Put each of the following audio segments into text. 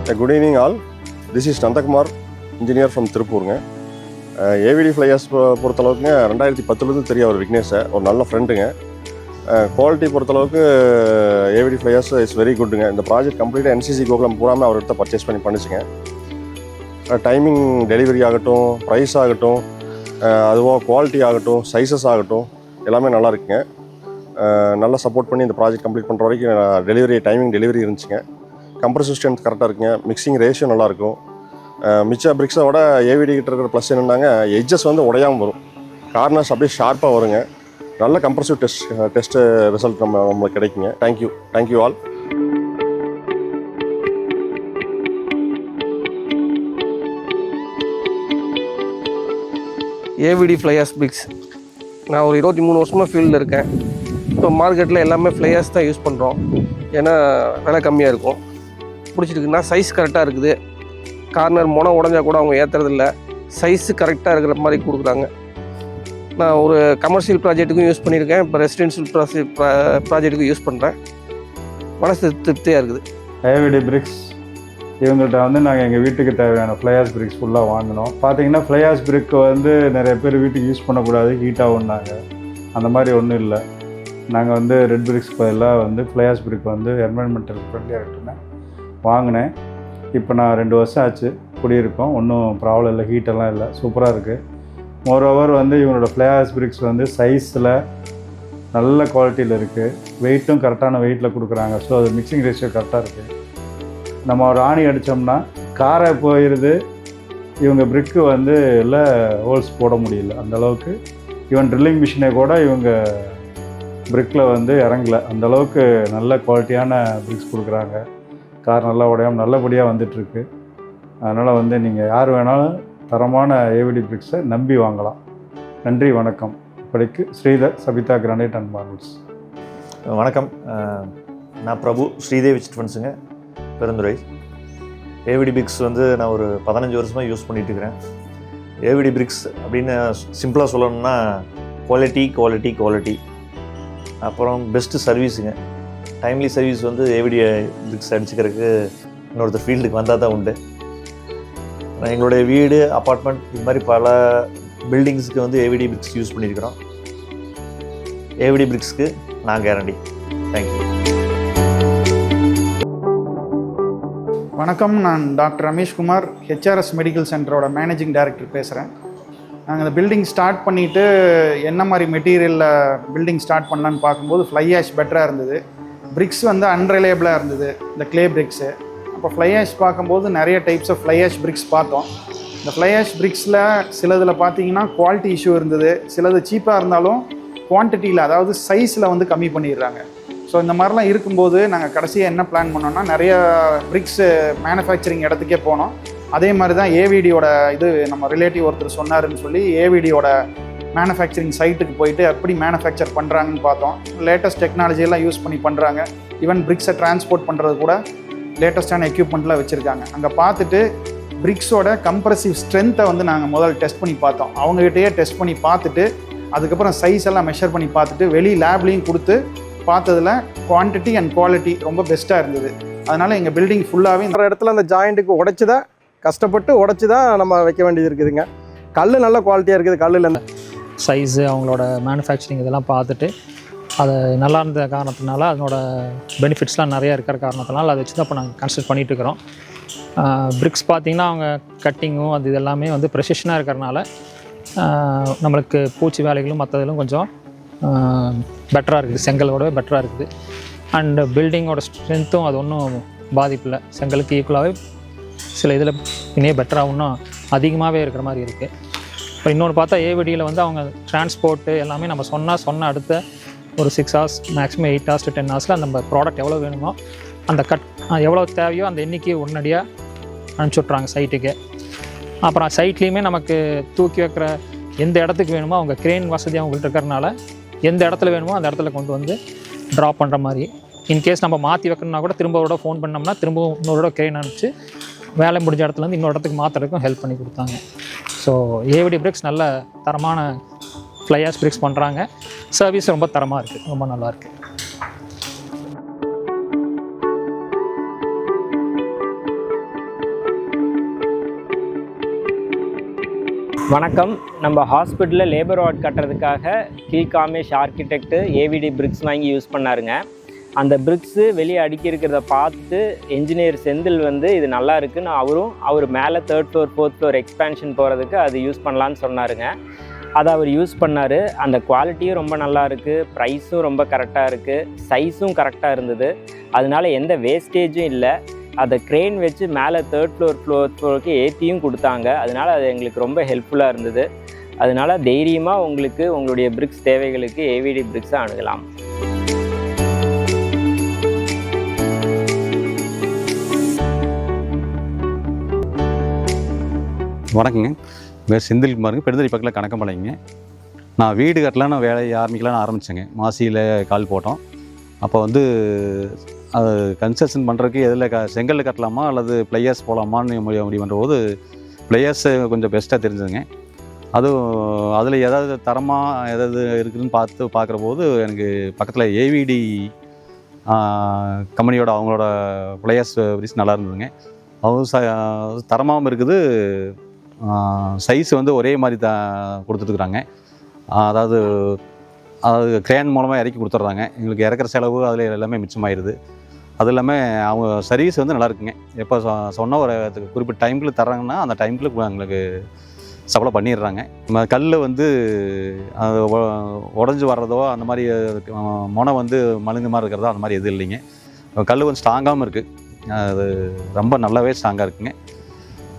Good evening all. This is Nandakumar, engineer from திருப்பூருங்க. AVD flyers பொறுத்தளவுக்குங்க 2010 தெரிய அவர் விக்னேஷை ஒரு நல்ல ஃப்ரெண்டுங்க. குவாலிட்டி பொறுத்தளவுக்கு ஏவிடி ஃப்ளையர்ஸ் இஸ் வெரி குட்டுங்க. இந்த ப்ராஜெக்ட் கம்ப்ளீட்டாக என்சிசி கோகுலம் பூராமல் அவர்கிட்ட பர்ச்சேஸ் பண்ணிச்சுங்க. டைமிங் டெலிவரி ஆகட்டும், ப்ரைஸ் ஆகட்டும், அதுவும் குவாலிட்டி ஆகட்டும், சைஸஸ் ஆகட்டும் எல்லாமே நல்லா இருக்குங்க. நல்லா சப்போர்ட் பண்ணி இந்த ப்ராஜெக்ட் கம்ப்ளீட் பண்ணுற வரைக்கும் டைமிங் டெலிவரி இருந்துச்சுங்க. கம்ப்ரசிவ் ஸ்ட்ரென்த் கரெக்டாக இருக்குங்க. மிக்சிங் ரேஷியோ நல்லாயிருக்கும். மிச்ச பிரிக்ஸை விட ஏவிடி கிட்ட இருக்கிற ப்ளஸ் என்னென்னாங்க, எட்ஜஸ் வந்து உடையாமல் வரும், கார்னர்ஸ் அப்படியே ஷார்ப்பாக வருங்க. நல்ல கம்ப்ரசிவ் டெஸ்ட் ரிசல்ட் நம்மளுக்கு கிடைக்குங்க. Thank you all. ஏவிடி ஃப்ளையர்ஸ் பிரிக்ஸ் நான் ஒரு 23 வருஷமாக ஃபீல்டில் இருக்கேன். இப்போ மார்க்கெட்டில் எல்லாமே ஃப்ளையர்ஸ் தான் யூஸ் பண்ணுறோம். ஏன்னா விலை கம்மியாக இருக்கும். பிடிச்சிருக்குன்னா சைஸ் கரெக்டாக இருக்குது. கார்னர் முனை உடஞ்சா கூட அவங்க ஏற்றுறதில்ல. சைஸு கரெக்டாக இருக்கிற மாதிரி கொடுக்குறாங்க. நான் ஒரு கமர்ஷியல் ப்ராஜெக்ட்டுக்கும் யூஸ் பண்ணியிருக்கேன். இப்போ ரெசிடென்ஷியல் ப்ராஜெக்ட்டுக்கும் யூஸ் பண்ணுறேன். மனசு திருப்தியாக இருக்குது. ஏவிடி பிரிக்ஸ் இவங்கள்ட்ட வந்து நாங்கள் எங்கள் வீட்டுக்கு தேவையான ஃப்ளையர்ஸ் பிரிக்ஸ் ஃபுல்லாக வாங்கினோம். பார்த்தீங்கன்னா ஃப்ளையர்ஸ் பிரிக் வந்து நிறைய பேர் வீட்டுக்கு யூஸ் பண்ணக்கூடாது, ஹீட்டாகுன்னாங்க. அந்த மாதிரி ஒன்றும் இல்லை. நாங்கள் வந்து ரெட் பிரிக்ஸ் பதிலாக வந்து ஃப்ளையர்ஸ் பிரிக் வந்து என்வரன்மெண்டல் ஃப்ரெண்ட்லியாக இருக்குன்னு வாங்கினேன். இப்போ நான் 2 வருஷம் ஆச்சு குடியிருக்கோம். ஒன்றும் ப்ராப்ளம் இல்லை, ஹீட்டெல்லாம் இல்லை, சூப்பராக இருக்குது. மோரோவர் வந்து இவங்களோட ஃப்ளையர்ஸ் பிரிக்ஸ் வந்து சைஸில் நல்ல குவாலிட்டியில் இருக்குது. வெயிட்டும் கரெக்டான வெயிட்டில் கொடுக்குறாங்க. ஸோ அது மிக்சிங் ரேஷியோ கரெக்டாக இருக்குது. நம்ம ஒரு ஆணி அடித்தோம்னா காரை போயிடுது. இவங்க பிரிக்கு வந்து இல்லை ஹோல்ஸ் போட முடியல அந்தளவுக்கு. ஈவன் ட்ரில்லிங் மிஷினை கூட இவங்க பிரிக்கில் வந்து இறங்கலை. அந்தளவுக்கு நல்ல குவாலிட்டியான பிரிக்ஸ் கொடுக்குறாங்க. கார் நல்லா உடையாமல் நல்லபடியாக வந்துட்டுருக்கு. அதனால் வந்து நீங்கள் யார் வேணாலும் தரமான ஏவிடி பிரிக்ஸை நம்பி வாங்கலாம். நன்றி, வணக்கம். இப்படிக்கு Sridhar, Sabitha granite and marbles. வணக்கம், நான் பிரபு, ஸ்ரீதேவி சிட் ஃபண்ட்ஸுங்க, பெருந்துறை. ஏவிடி பிரிக்ஸ் வந்து நான் ஒரு 15 வருஷமாக யூஸ் பண்ணிகிட்ருக்கிறேன். ஏவிடி பிரிக்ஸ் அப்படின்னு சிம்பிளாக சொல்லணும்னா குவாலிட்டி, அப்புறம் பெஸ்ட்டு சர்வீஸுங்க. டைம்லி சர்வீஸ் வந்து ஏவிடி பிரிக்ஸ் அடிச்சுக்கிறதுக்கு இன்னொருத்தர் ஃபீல்டுக்கு வந்தால் தான் உண்டு. எங்களுடைய வீடு, அப்பார்ட்மெண்ட், இது மாதிரி பல பில்டிங்ஸுக்கு வந்து ஏவிடி பிரிக்ஸ் யூஸ் பண்ணியிருக்கிறோம். ஏவிடி பிரிக்ஸ்க்கு நான் கேரண்டி. தேங்க்யூ. வணக்கம், நான் டாக்டர் ரமேஷ்குமார், ஹெச்ஆர்எஸ் மெடிக்கல் சென்டரோட மேனேஜிங் டைரக்டர் பேசுகிறேன். நாங்கள் இந்த பில்டிங் ஸ்டார்ட் பண்ணிவிட்டு என்ன மாதிரி மெட்டீரியலில் பில்டிங் ஸ்டார்ட் பண்ணலான்னு பார்க்கும்போது ஃப்ளை ஆஷ் பெட்டராக இருந்தது. பிரிக்ஸ் வந்து அன்ரிலையபிளாக இருந்தது, இந்த கிளே பிரிக்ஸு. அப்போ ஃப்ளை ஆஷ் பார்க்கும்போது நிறைய types of fly ash bricks பார்த்தோம். இந்த ஃப்ளை ஆஷ் பிரிக்ஸில் சிலதில் பார்த்தீங்கன்னா குவாலிட்டி இஷ்யூ இருந்தது. சிலது சீப்பாக இருந்தாலும் குவான்டிட்டியில், அதாவது சைஸில் வந்து கம்மி பண்ணிடுறாங்க. ஸோ இந்த மாதிரிலாம் இருக்கும்போது நாங்கள் கடைசியாக என்ன பிளான் பண்ணோம்னா, நிறைய பிரிக்ஸு மேனுஃபேக்சரிங் இடத்துக்கே போனோம். அதே மாதிரி தான் ஏவிடியோட இது நம்ம ரிலேட்டிவ் ஒருத்தர் சொன்னாருன்னு சொல்லி ஏவிடியோட மேனுஃபேக்சரிங் சைட்டுக்கு போயிட்டு எப்படி மேனுஃபேக்சர் பண்ணுறாங்கன்னு பார்த்தோம். லேட்டஸ்ட் டெக்னாலஜியெல்லாம் யூஸ் பண்ணி பண்ணுறாங்க. ஈவன் பிரிக்ஸை டிரான்ஸ்போர்ட் பண்ணுறது கூட லேட்டஸ்ட்டான எக்யூப்மெண்ட்லாம் வச்சுருக்காங்க. அங்கே பார்த்துட்டு பிரிக்ஸோட கம்ப்ரசிவ் ஸ்ட்ரென்த்தை வந்து நாங்கள் முதல்ல டெஸ்ட் பண்ணி பார்த்தோம். அவங்ககிட்டயே டெஸ்ட் பண்ணி பார்த்துட்டு அதுக்கப்புறம் சைஸ் எல்லாம் மெஷர் பண்ணி பார்த்துட்டு வெளி லேப்லேயும் கொடுத்து பார்த்ததில் குவான்டிட்டி அண்ட் குவாலிட்டி ரொம்ப பெஸ்ட்டாக இருந்தது. அதனால் எங்கள் பில்டிங் ஃபுல்லாகவே இந்த இடத்துல அந்த ஜாயிண்ட்டுக்கு கஷ்டப்பட்டு உடச்சி தான் நம்ம வைக்க வேண்டியது இருக்குதுங்க. கல் நல்ல குவாலிட்டியாக இருக்குது. கல்லில் சைஸு, அவங்களோட மேனுஃபேக்சரிங் இதெல்லாம் பார்த்துட்டு அது நல்லா இருந்த காரணத்தினால, அதனோட பெனிஃபிட்ஸ்லாம் நிறையா இருக்கிற காரணத்தினால அதை வச்சு தான் இப்போ நாங்கள் கன்சிடர் பண்ணிகிட்ருக்கிறோம். பிரிக்ஸ் பார்த்திங்கன்னா அவங்க கட்டிங்கும் அது இதெல்லாமே வந்து ப்ரெசிஷனாக இருக்கிறனால நம்மளுக்கு பூச்சி வேலைகளும் மற்றதிலும் கொஞ்சம் பெட்டராக இருக்குது, செங்கலோட பெட்டராக இருக்குது. அண்டு பில்டிங்கோட ஸ்ட்ரென்த்தும் அது ஒன்றும் பாதிப்பு இல்லை. செங்கலுக்கு ஈக்குவலாகவே சில இதில் இன்னும் பெட்டராக இன்னும் அதிகமாகவே இருக்கிற மாதிரி இருக்குது. இப்போ இன்னொன்று பார்த்தா ஏவிடியில் வந்து அவங்க டிரான்ஸ்போர்ட்டு எல்லாமே நம்ம சொன்ன அடுத்த ஒரு 6 hours maximum 8 hours to 10 hours நம்ம ப்ராடக்ட் எவ்வளோ வேணுமோ அந்த எவ்வளோ தேவையோ அந்த எண்ணிக்கையை உடனடியாக அனுப்பிச்சி விட்றாங்க சைட்டுக்கு. அப்புறம் சைட்லேயுமே நமக்கு தூக்கி வைக்கிற எந்த இடத்துக்கு வேணுமோ அவங்க க்ரெயின் வசதி அவங்கள்ட்ட இருக்கிறனால எந்த இடத்துல வேணுமோ அந்த இடத்துல கொண்டு வந்து ட்ராப் பண்ணுற மாதிரி. இன்கேஸ் நம்ம மாற்றி வைக்கணும்னா கூட திரும்ப ஃபோன் பண்ணோம்னா திரும்பவும் இன்னொரு க்ரெயின் அனுப்பிச்சு வேலை முடிஞ்ச இடத்துலேருந்து இன்னொரு இடத்துக்கு மாற்றுறதுக்கும் ஹெல்ப் பண்ணி கொடுத்தாங்க. ஸோ ஏவிடி பிரிக்ஸ் நல்ல தரமான ஃப்ளையர்ஸ் பிரிக்ஸ் பண்ணுறாங்க. சர்வீஸ் ரொம்ப தரமாக இருக்குது, ரொம்ப நல்லாயிருக்கு. வணக்கம். நம்ம ஹாஸ்பிட்டலில் லேபர் வார்ட் கட்டுறதுக்காக கீழ்காமேஷ் ஆர்கிடெக்ட்டு ஏவிடி பிரிக்ஸ் வாங்கி யூஸ் பண்ணாருங்க. அந்த பிரிக்ஸு வெளியே அடுக்கி இருக்கிறத பார்த்து என்ஜினியர் செந்தில் வந்து இது நல்லா இருக்குன்னு அவர் மேலே 3rd floor 4th floor expansion போகிறதுக்கு அது யூஸ் பண்ணலான்னு சொன்னாருங்க. அதை அவர் யூஸ் பண்ணார். அந்த குவாலிட்டியும் ரொம்ப நல்லா இருக்குது, ப்ரைஸும் ரொம்ப கரெக்டாக இருக்குது, சைஸும் கரெக்டாக இருந்தது. அதனால எந்த வேஸ்டேஜும் இல்லை. அதை க்ரெயின் வச்சு மேலே 3rd floor 4th floorக்கு ஏற்றியும் கொடுத்தாங்க. அதனால் அது எங்களுக்கு ரொம்ப ஹெல்ப்ஃபுல்லாக இருந்தது. அதனால் தைரியமாக உங்களுடைய பிரிக்ஸ் தேவைகளுக்கு ஏவிடி பிரிக்ஸை அணுகலாம். வணக்கங்க. வேறு செந்தில்குமாருங்க, பெருந்தறி பக்கத்தில் கணக்கம்பாளையங்க. நான் வீடு கட்டலான்னு வேலையை ஆரம்பிக்கலான்னு ஆரம்பித்தேங்க. மாசியில் கால் போட்டோம். அப்போ வந்து அது கன்ஸ்ட்ரக்ஷன் பண்ணுறதுக்கு எதில் செங்கல்ல கட்டலாமா அல்லது பிளேயர்ஸ் போகலாமான்னு முடிவு பண்ணுறபோது பிளேயர்ஸு கொஞ்சம் பெஸ்ட்டாக தெரிஞ்சதுங்க. அதுவும் அதில் ஏதாவது தரமாக ஏதாவது இருக்குதுன்னு பார்க்குற போது எனக்கு பக்கத்தில் ஏவிடி கம்பெனியோட அவங்களோட பிளேயர்ஸ் பிரிஸ் நல்லா இருந்ததுங்க. அவங்க தரமாகவும் இருக்குது, சைஸ் வந்து ஒரே மாதிரி கொடுத்துட்டுருக்குறாங்க. அதாவது கிரேன் மூலமாக இறக்கி கொடுத்துட்றாங்க. எங்களுக்கு இறக்குற செலவு அதில் எல்லாமே மிச்சமாயிருது. அது இல்லாமல் அவங்க சர்வீஸ் வந்து நல்லா இருக்குங்க. எப்போ சொன்னால் ஒரு குறிப்பிட்ட டைமுக்குள்ள தர்றாங்கன்னா அந்த டைமுக்குள்ள எங்களுக்கு சப்ளை பண்ணிடுறாங்க. நம்ம கல் வந்து அது உடஞ்சி வர்றதோ அந்த மாதிரி முனை வந்து மழுங்கு மாதிரி இருக்கிறதோ அந்த மாதிரி எதுவும் இல்லைங்க. கல் வந்து ஸ்ட்ராங்காகவும் இருக்குது. அது ரொம்ப நல்லாவே ஸ்ட்ராங்காக இருக்குங்க.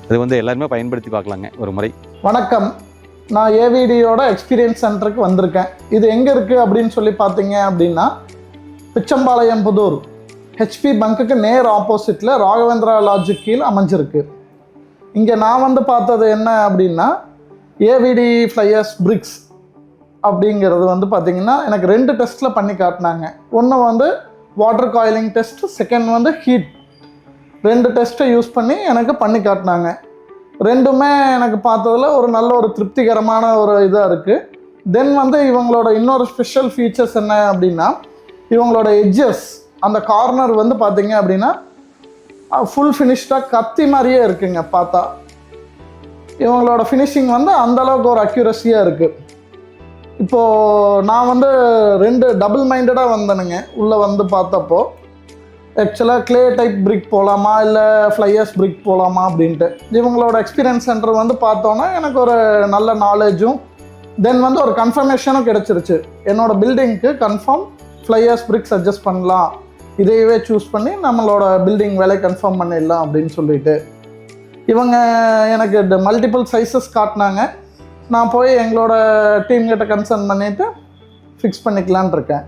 இது வந்து எல்லாருமே பயன்படுத்தி பார்க்கலாங்க ஒரு முறை. வணக்கம். நான் ஏவிடியோட எக்ஸ்பீரியன்ஸ் சென்டருக்கு வந்திருக்கேன். இது எங்கே இருக்குது அப்படின்னு சொல்லி பார்த்தீங்க அப்படின்னா, பிச்சம்பாளையம் புதூர் ஹெச்பி பங்குக்கு நேர் ஆப்போசிட்டில் ராகவேந்திரா லாட்ஜுக்கு கீழே அமைஞ்சிருக்கு. இங்கே நான் வந்து பார்த்தது என்ன அப்படின்னா, ஏவிடி ஃப்ளையர்ஸ் பிரிக்ஸ் அப்படிங்கிறது வந்து பார்த்திங்கன்னா எனக்கு 2 டெஸ்ட்டில் பண்ணி காட்டினாங்க. ஒன்று வந்து வாட்டர் காயிலிங் டெஸ்ட், செகண்ட் வந்து ஹீட். 2 டெஸ்ட்டை யூஸ் பண்ணி எனக்கு பண்ணி காட்டினாங்க. ரெண்டுமே எனக்கு பார்த்ததில் ஒரு நல்ல ஒரு திருப்திகரமான ஒரு இதாக இருக்குது. தென் வந்து இவங்களோட இன்னொரு ஸ்பெஷல் ஃபீச்சர்ஸ் என்ன அப்படின்னா, இவங்களோட எட்ஜஸ் அந்த கார்னர் வந்து பார்த்திங்க அப்படின்னா ஃபுல் ஃபினிஷ்டாக கத்தி மாதிரியே இருக்குங்க. பார்த்தா இவங்களோட ஃபினிஷிங் வந்து அந்தளவுக்கு ஒரு அக்யூரஸியாக இருக்குது. இப்போது நான் வந்து 2 டபுள் மைண்டடாக வந்தேனுங்க. உள்ளே வந்து பார்த்தப்போ ஆக்சுவலாக க்ளே டைப் பிரிக் போகலாமா இல்லை ஃப்ளையர்ஸ் பிரிக் போகலாமா அப்படின்ட்டு இவங்களோட எக்ஸ்பீரியன்ஸ் சென்டர் வந்து பார்த்தோன்னா எனக்கு ஒரு நல்ல நாலேஜும் தென் வந்து ஒரு கன்ஃபர்மேஷனும் கிடச்சிருச்சு. என்னோடய பில்டிங்க்கு கன்ஃபார்ம் ஃப்ளையர்ஸ் பிரிக் சஜஸ்ட் பண்ணலாம், இதையவே சூஸ் பண்ணி நம்மளோட பில்டிங் வேலை கன்ஃபார்ம் பண்ணிடலாம் அப்படின்னு சொல்லிட்டு இவங்க எனக்கு மல்டிபிள் சைஸஸ் காட்டினாங்க. நான் போய் எங்களோட டீம் கிட்ட கன்சர்ன் பண்ணிவிட்டு ஃபிக்ஸ் பண்ணிக்கலான் இருக்கேன்.